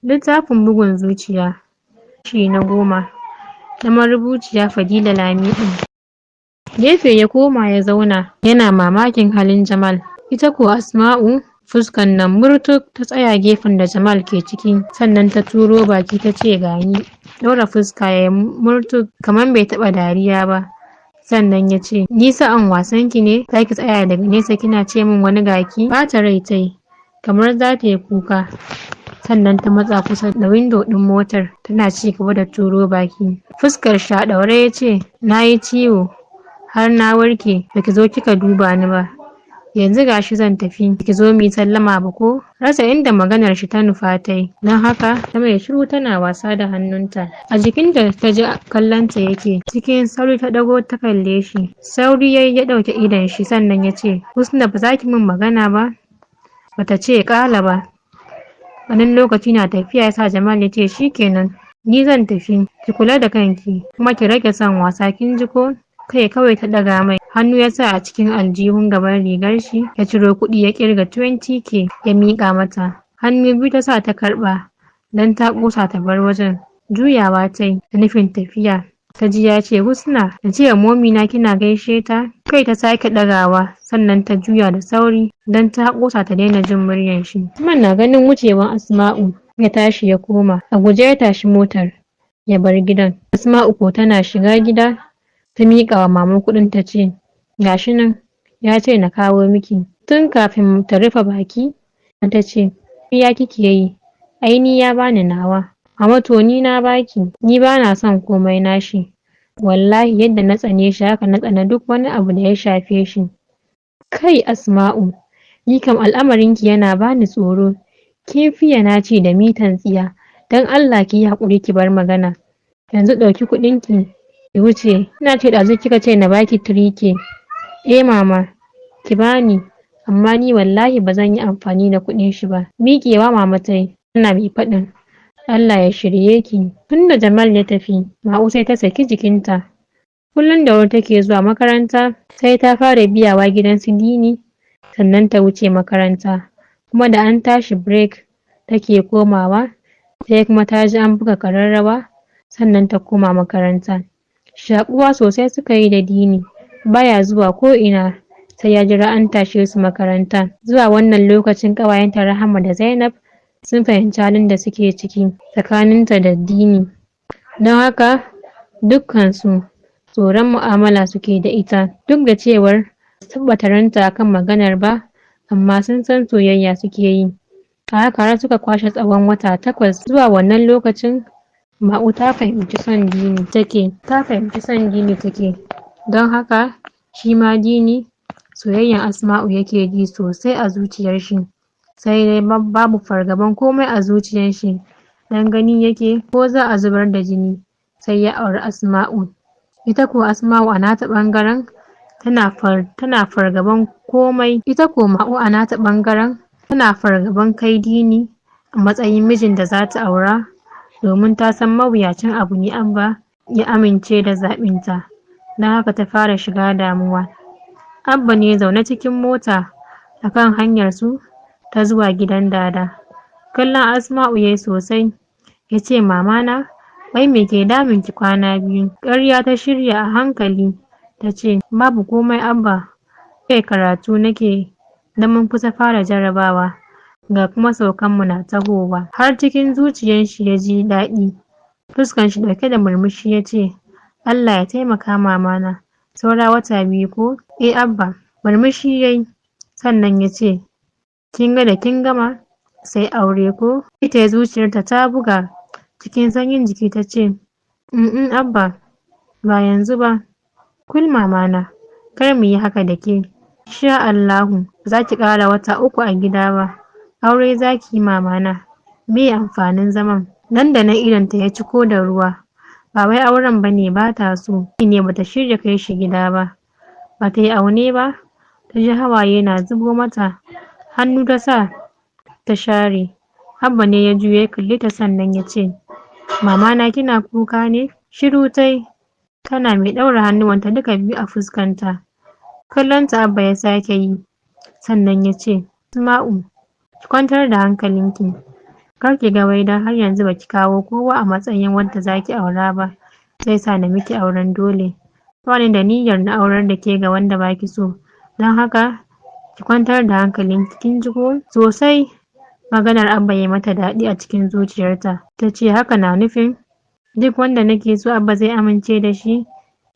Littafin bugun zuciya kashi na 10 na marubuciya Fadila Lamiɗo. Gefe ya koma ya zauna yana mamakin halin Jamal. Ita ko Asma'u fuskan nan murtuk ta tsaya gefen da Jamal ke ciki, sannan ta turo baki ta ce gani. Ɗora fuska ya murtuk kamar bai taɓa dariya ba. Sannan ya ce, ni sa'an wasanki ne, za ki tsaya daga nesa kina ce min wani gaki? Ɓata rai tai, kamar za ta yi kuka. Sannan ta matsa kusa da windo ɗin motar tana ci gaba da turo baki. Fuskar shi a ɗaure ya ce, na yi ciwo har na warke, ba ki zo kika duba ni ba. Yanzu gashi zan tafi, ki zo mu yi sallama ba ko? Rasa inda maganar shi ta nufa ta yi, don haka ta mai shiru tana wasa da hannunta. A jikinta ta ji kallonta yake, cikin sauri ta ɗago ta kalle shi. Sauri ya ɗauke idon shi sannan ya ce, Husna ba za ki min magana ba? Bata ce ƙala ba. Wani lokaci na tafiya sa Jamal ya ce shikenan, ni zan tafi, ki kula da kanki, kuma ki rage son wasa kin ji ko? Kai kawai ta ɗaga mai, hannu ya sa a cikin aljihun gaban rigar shi, ya ciro kuɗi ya ƙirga 20k ya miƙa mata. Hannu biyu ta sa ta karɓa, don ta ƙosa ta bar wajen. Juyawa ta yi, da nufin tafiya. Ta ji ya ce, Husna, da ce momina kina gaishe ta? Kai ta sake ɗagawa, sannan ta juya da sauri, don ta ƙosa ta daina jin muryar shi. Man na ganin wucewan Asma'u, ya tashi ya koma, a guje ya tashi motar, ya bar gidan. Asma'u ko tana shiga gida, ta miƙa wa maman kuɗin ta ce, gashi nan, ya ce na kawo miki. Tun kafin ta rufe baki, ta ce, ya kike yi? Ai ni ya bani nawa. Mama to ni na baki, ni ba na son komai nashi. Wallahi yadda na tsane shi haka na tsane duk wani abu da ya shafe shi. Kai Asma'u, ni kam al'amarinki yana bani tsoro. Kin fiye naci da mitan tsiya, don Allah ki yi haƙuri ki bar magana. Yanzu ɗauki kuɗinki ki wuce. Ina ce ɗazu kika ce na baki 3k. Mama, ki bani, amma ni wallahi ba zan yi amfani da kuɗin shi ba. Miƙewa mama ta yi, tana mai faɗin. Allah ya shirye ki. Tunda Jamal ya tafi, Ma'u sai ta saki jikinta. Kullum da wuri take zuwa makaranta, sai ta fara biyawa gidan su Dini, sannan ta wuce makaranta. Kuma da an tashi break take komawa, sai kuma ta ji an buga ƙararrawa, sannan ta koma makaranta. Shaƙuwa sosai suka yi da Dini, baya zuwa ko ina, sai ya jira an tashe su makaranta. Zuwa wannan lokacin ƙawayenta Rahama da Zainab sun fahimci halin da suke ciki tsakaninta da Dini. Don haka dukkansu tsoron mu'amala suke da ita, duk da cewar tabbata ranta akan maganar ba, amma sun san soyayya suke yi. A haka har suka kwashe tsawon wata 8. Zuwa wannan lokacin Ma'u ta fahimci son Dini take. Don haka shi ma Dini soyayyan Asma'u yake ji sosai a zuciyar shi. Sai dai babu fargaban komai a zuciyar shi, dan gani yake ko za a zubar da jini sai ya auri Asma'u. Ita ko Asma'u a nata ɓangaren tana fargaban komai. Ita ko Ma'u a nata ɓangaren tana fargaban kai Dini a matsayin mijin da za ta aura, domin ta san mawuyacin abu ne Abba ya amince da zaɓinta. Don haka ta fara shiga damuwa. Abba ne zaune cikin mota akan hanyar su ta zuwa gidan Dada. Kallon Asma'u yayi sosai, ya ce mama na, wai me ke damun ki kwana biyu? Ƙarya ta shirya a hankali, ta ce babu komai Abba, kai karatu nake, da mun kusa fara jarabawa, ga kuma saukanmu na tahowa. Har cikin zuciyar shi ya ji daɗi, fuskan shi ɗauke da murmushi ya ce, Allah ya taimaka mama na, saura wata 2 ko? Abba. Murmushi yayi, sannan ya ce, kin ga da kin gama sai aure ko? Ita zuciyarta ta buga, cikin sanyin jiki ta ce, Abba, ba yanzu ba. Kul mama na, kar mu yi haka da ke. Insha Allahu, za ki ƙara wata 3 a gida ba. Aure za ki yi mama na. Me amfanin zaman? Nan da nan idonta ya ciko da ruwa. Ba wai auren ba ne ba ta so, ne bata shirya kai shi gida ba. Bata yi aune ba, ta ji hawaye na zubo mata. Hannu ta sa ta share. Abba ne ya juyo ya kalli ta sannan ya ce, mama na kina kuka ne? Shiru tai, tana mai ɗaura hannuwanta duka biyu a fuskanta. Kallonta Abba ya sake yi, sannan ya ce, Asma'u, ki kwantar da hankalinki, Kar ki ga wai dan har yanzu baki kawo kowa a matsayin wadda zaki aura ba zai sa na miki auren dole. Ba ni da niyyar na aurar da ke ga wanda baki so, don haka ki kwantar da hankalinki kin ji ko? Sosai maganar Abba ya mata daɗi a cikin zuciyarta. Ta ce haka na nufin duk wanda nake so Abba zai amince da shi?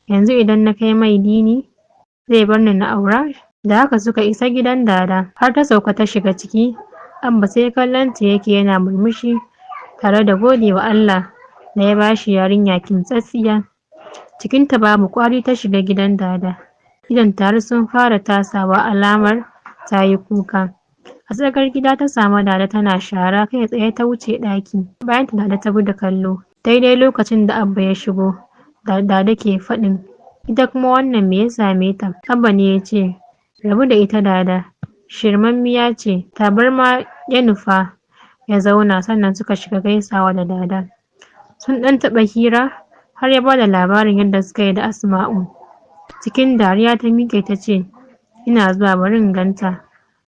Yanzu idan na kai mai dini zai bar ni na aura? Da haka suka isa gidan Dada har ta sauka ta shiga ciki. Abba sai kallonta yake yana murmushi tare da gode wa Allah da ya bashi yarinya kintsatsiya. Cikinta babu ƙwari ta shiga gidan Dada. Idon tare sun fara tasawa alamar ta yi kuka. A tsakar gida ta samu Dada tana shara kai tsaye ta wuce ɗaki. Bayan ta Dada ta bi da kallo. Daidai lokacin da Abba ya shigo, Dada ke faɗin, ita kuma wannan me ya same ta? Abba ne ya ce, rabu da ita Dada. Shirmammiya ce. Tabarma ya nufa ya zauna sannan suka shiga gaisawa da Dada. Sun ɗan taɓa hira har ya bada labarin yadda suka yi da Asma'u. Cikin dariya ta miƙe ta ce, ina zuwa bari in ganta.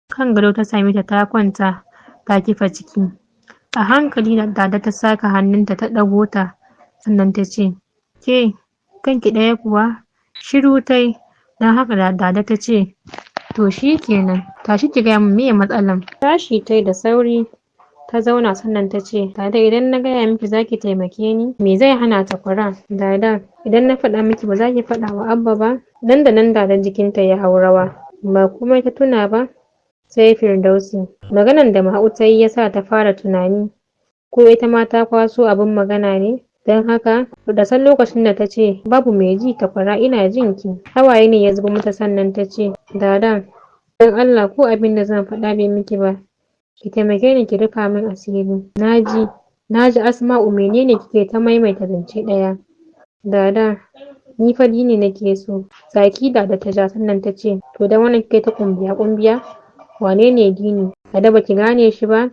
Kan gado ta same ta kwanta ta kifa ciki. A hankali Dada ta saka hannunta ta ɗago ta sannan ta ce, ke kanki ɗaya kuwa? Shiru tai, don haka Dada ta ce, to shi kenan tashi ki gaya min meye matsalan. Tashi tai da sauri ta zauna sannan ta ce, Dada idan na gaya miki zaki taimake ni? Me zai hana takwara? Dada idan na faɗa miki ba za ki faɗa wa Abba ba? Nan da nan Dada jikinta ya hau rawa. Ba komai ta tuna ba sai Firdausi. Maganan da Ma'u ta yi ya sa ta fara tunani ko ita ma ta kwaso abin magana ne? Don haka da san lokacin da ta ce babu mai ji takwara ina jin ki. Hawaye ne ya zuba mata sannan ta ce, Dada don Allah ko abin da zan faɗa bai miki ba ki taimake ni ki rufa min asiri. Naji Asma'u menene kike ta maimaita zance ɗaya? Dada ni fa dini nake so. Tsaki Dada ta ja sannan ta ce, to da wannan kike ta kumbiya? Wane ne dini? Dada baki gane shi ba?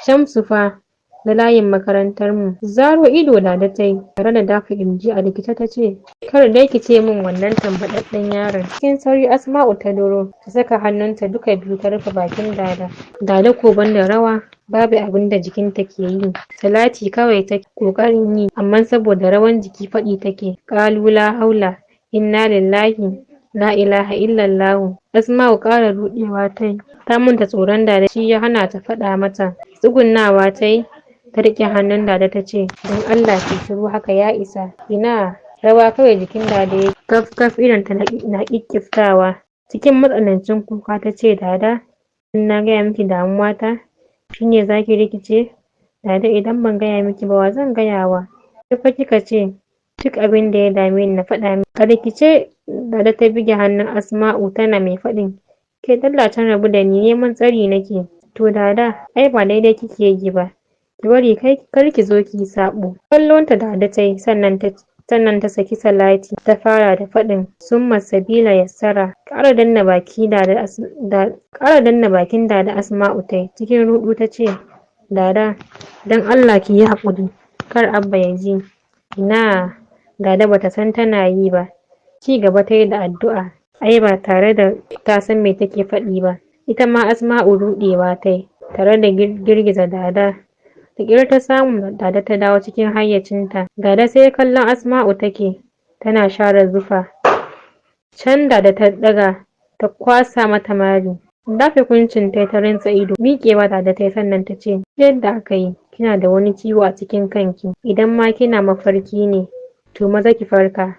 Shamsu fa na layin makarantar mu. Zaro ido Dada ta yi tare da dafa kirji a rikice ta ce, kar dai ki ce min wannan tambaɗaɗɗen yaron. Cikin sauri Asma'u ta duro ta saka hannunta duka biyu ta rufe bakin Dada. Dada ko banda rawa babu abin da jikinta ke yi. Salati kawai take ƙoƙarin yi amma saboda rawan jiki faɗi take. Ƙalu la haula inna lillahi la ilaha illallahu. Asma'u ƙara ruɗewa ta yi. Ta manta tsoron Dada shi ya hana ta faɗa mata. Tsugunnawa ta yi ta riƙe hannun Dada ta ce, don Allah ki shiru haka ya isa. Ina rawa kawai jikin Dada ya kaf irin ta na ƙiƙƙiftawa. Cikin matsanancin kuka ta ce, Dada in na gaya miki damuwata shine zaki rikice? Dada idan ban gaya miki ba wa zan gaya wa? Fa kika ce duk abin da ya dame ni na faɗa miki. A rikice Dada ta bige hannun Asma'u tana mai faɗin, ke dallacin rabu da ni neman tsari nake. To Dada ai ba daidai kike yi ba. Ki bari kar ki zo ki sabo. Kallonta Dada ta yi sannan ta saki salati ta fara da faɗin summa sabila yassara. Ƙara danna bakin Dada Asma'u ta yi cikin ruɗu ta ce, Dada don Allah ki yi haƙuri kar Abba ya ji. Ina Dada bata san tana yi ba. Ci gaba ta yi da addu'a ai ba tare da ta san me take faɗi ba. Ita ma Asma'u ruɗewa ta yi tare da girgiza Dada. Da ƙyar ta samu Dada ta dawo cikin hayyacinta. Dada sai kallon Asma'u take tana share zufa. Can Dada ta ɗaga ta kwasa mata mari. Dafe kuncin ta rintsa ido. Miƙewa Dada ta yi sannan ta ce, yadda aka yi kina da wani ciwo a cikin kanki. Idan ma kina mafarki ne to maza ki farka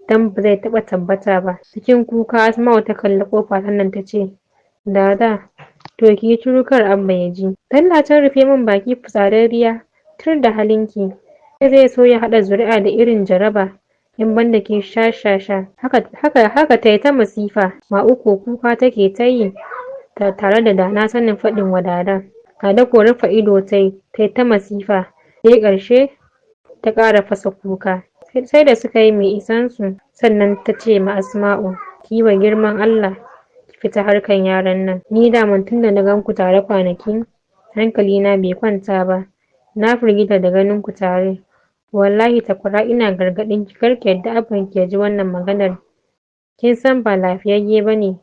dan ba zai taɓa tabbata ba. Cikin kuka Asma'u ta kalli ƙofa sannan ta ce, Dada to ki yi shiru kar Abba ya ji. Tallacin rufe min baki fitsararriya tur da halinki. Sai zai so ya haɗa zuri'a da irin jaraba in banda ke shashasha. Haka ta yi ta masifa. Ma'uko kuka take ta yi tare da dana sanin faɗin wa Dada. Dada ko rufe ido ta yi ta masifa. Sai ƙarshe ta ƙara fasa kuka. Sai da suka yi mai isansu sannan ta ce ma Asma'u, ki yi wa girman Allah ki fita harkan yaran nan. Ni daman tun da na gan ku tare kwanaki hankalina bai kwanta ba. Na firgita da ganin ku tare. Wallahi takwara ina gargaɗin ki kar ki yadda Abban ki ya ji wannan maganar. Kin san ba lafiyayye ba ne.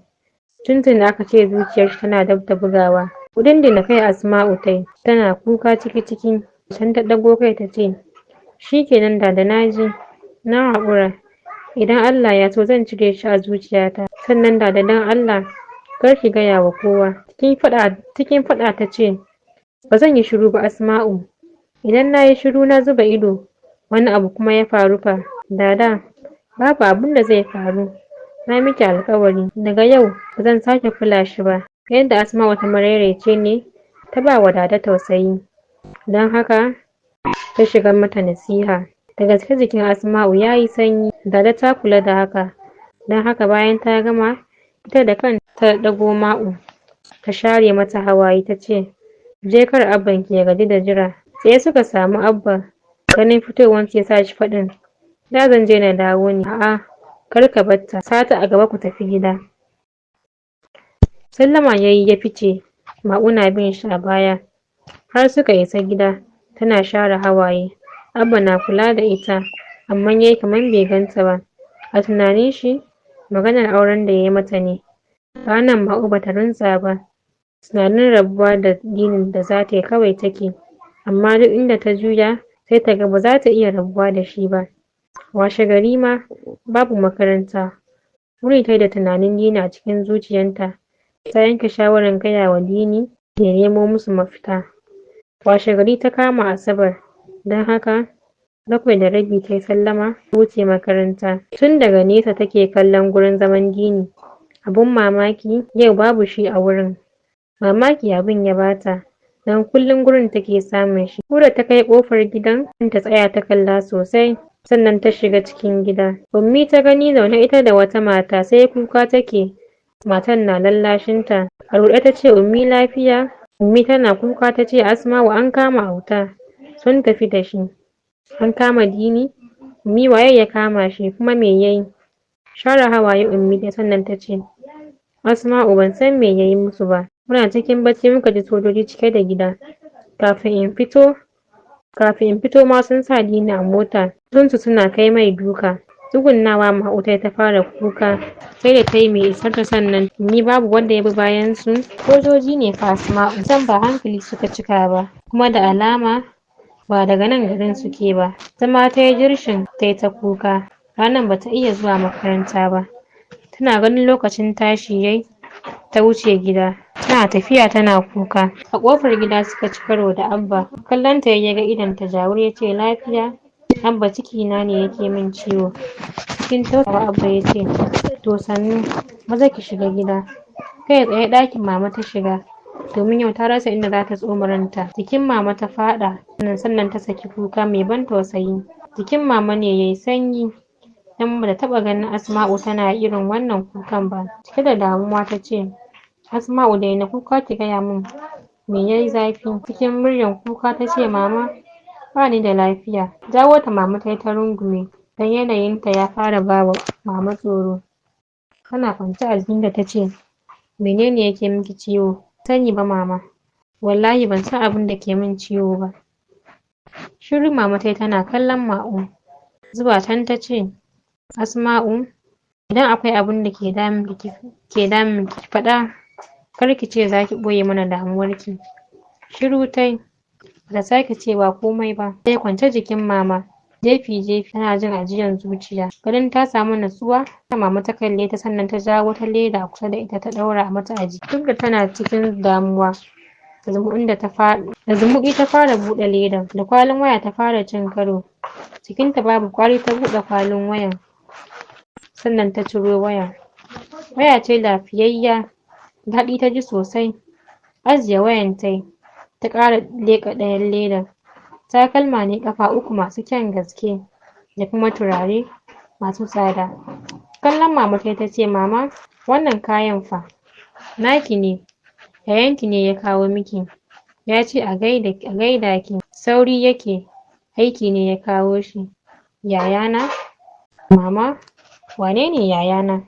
Tuntuni aka ce zuciyar shi tana dab da bugawa. Kudindina kai Asma'u tai tana kuka ciki can ta ɗago kai ta ce, shikenan da naji na haƙura, idan Allah ya so zan cire shi a zuciyata, sannan da dan Allah kar ki gaya wa kowa. Cikin faɗa ta ce, ba zan yi shiru ba Asma'u, idan na yi shiru na zuba ido wani abu kuma ya faru fa. Dada, babu abin da zai faru, na miki alƙawari daga yau ba zan sake kula shi ba. Yadda Asma'u ta maraice ne ta ba wa Dada tausayi, don haka ta shiga mata nasiha. Da gaske jikin Asma'u ya yi sanyi, Dada ta kula da haka, don haka bayan ta gama ita da kanta ta ɗago Ma'u ta share mata hawaye ta ce, je kar abban ki ya gaji da jira. Sai suka samu abba, ganin fitowar ya sa shi faɗin, da zan je na dawo ne. A'a, kar ka batta, sata a gaba ku tafi gida. Sallama yayi ya fice, Ma'u na bin shi a baya har suka isa gida. Tana share hawaye, abba na kula da ita amma yayi kamar bai ganta ba. A tunanin shi maganar auren da yayi mata ne. Ranar Ma'u bata rintsa ba, tunanin rabuwa da Dini da za ta yi kawai take, amma duk inda ta juya sai ta ga ba za ta iya rabuwa da shi ba. Washe gari ma babu makaranta, wuni ta da tunanin Dini a cikin zuciyarta. Ta yanke shawarar gaya wa Dini ya nemo musu mafita. Washe gari ta kama Asabar, don haka 7:30 ta yi sallama ta wuce makaranta. Tun daga nesa take kallon gurin zaman Dini. Abun mamaki yau babu shi a wurin. Mamaki abin ya bata, don kullum gurin take samun shi. Ko da ta kai kofar gidan ta tsaya ta kalla sosai, sannan ta shiga cikin gida. Ummi ta gani zaune ita da wata mata sai kuka take. Matan na lallashinta. A ruɗe ta ce, Ummi lafiya? Ummi tana kuka ta ce, Asma'u an kama Auta, sun tafi da shi. An kama Dini? Ummi waye ya kama shi kuma me yayi? Share hawaye Ummi ta sannan ta ce, Asma'u ban san me yayi musu ba. Muna cikin bacci muka ji sojoji cike da gida. Kafin in fito ma sun sa Dini a mota. Sunsu suna kai mai duka. Tsugunnawa Ma'u ta fara kuka, sai da ta yi mai isar ta sannan ni babu wanda ya bi bayan su. Sojoji ne fa Asma'u, san ba hankali suka cika ba, kuma da alama ba daga nan garin suke ba. Zama ta yi dirshin ta yi ta kuka. Ranar ba ta iya zuwa makaranta ba. Tana ganin lokacin tashi yayi ta wuce gida. Tana tafiya tana kuka. A ƙofar gida suka ci karo da Abba. Kallon ta ya ga idon ta jawur ya ce, lafiya? Abba cikina ne yake min ciwo. Cikin tausayawa Abba ya ce, to sannu, maza ki shiga gida. Kai tsaye ɗakin mama ta shiga, domin yau ta rasa inda za ta tsoma ranta. Jikin mama ta faɗa, sannan ta saki kuka mai ban tausayi. Jikin mama ne yayi sanyi, dan ba ta taɓa ganin Asma'u tana irin wannan kukan ba. Cike da damuwa ta ce, Asma'u daina kuka ki gaya min me yayi zafi. Cikin muryar kuka ta ce, mama ba ni da lafiya. Jawo ta mama ta yi ta rungume, don yanayinta ya fara ba wa mama tsoro. Tana kwance a jikinta ta ce, menene yake miki ciwo? Sani ba mama, wallahi ban san abin da ke min ciwo ba. Shiru mama ta yi tana kallon Ma'u. Zuwa can ta ce, Asma'u, idan akwai abin da ke damun ki faɗa, kar ki ce za ki ɓoye mana damuwarki. Shiru ta yi, bata sake cewa komai ba. Sai kwance jikin mama, jefi tana jin ajiyar zuciya. Ganin ta samu natsuwa, mama ta kalle ta sannan ta jawo wata leda kusa da ita ta ɗaura mata a jiki. Duk da tana cikin damuwa, da zumuɗi ta fara buɗe ledan. Da kwalin waya ta fara cin karo. Cikinta babu kwari ta buɗe kwalin wayan, sannan ta ciro waya. Waya ce lafiyayya, daɗi ta ji sosai. Ajiye wayan ta yi, ta ƙara leƙa ɗayan ledan. Takalma ne ƙafa 3 masu kyan gaske, da kuma turare masu tsada. Kallon mama ta ce, mama wannan kayan fa naki ne, yayanki ne ya kawo miki, ya ce a gaida ki, sauri yake, aiki ne ya kawo shi. Yayana? Mama, wane ne yayana?